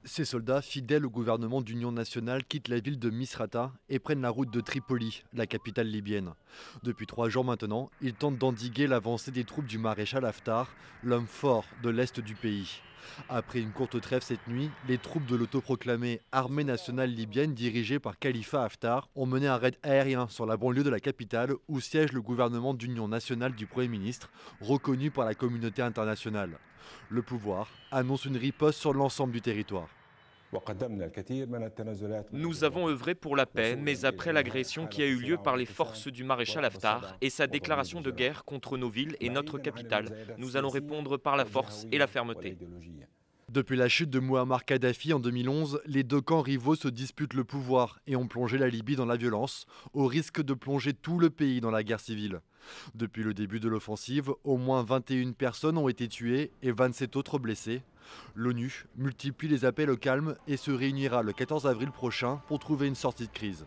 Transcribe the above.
Ces soldats, fidèles au gouvernement d'union nationale, quittent la ville de Misrata et prennent la route de Tripoli, la capitale libyenne. Depuis 3 jours maintenant, ils tentent d'endiguer l'avancée des troupes du maréchal Haftar, l'homme fort de l'est du pays. Après une courte trêve cette nuit, les troupes de l'autoproclamée Armée nationale libyenne dirigée par Khalifa Haftar ont mené un raid aérien sur la banlieue de la capitale où siège le gouvernement d'union nationale du Premier ministre, reconnu par la communauté internationale. Le pouvoir annonce une riposte sur l'ensemble du territoire. Nous avons œuvré pour la paix, mais après l'agression qui a eu lieu par les forces du maréchal Haftar et sa déclaration de guerre contre nos villes et notre capitale, nous allons répondre par la force et la fermeté. Depuis la chute de Mouammar Kadhafi en 2011, les deux camps rivaux se disputent le pouvoir et ont plongé la Libye dans la violence, au risque de plonger tout le pays dans la guerre civile. Depuis le début de l'offensive, au moins 21 personnes ont été tuées et 27 autres blessées. L'ONU multiplie les appels au calme et se réunira le 14 avril prochain pour trouver une sortie de crise.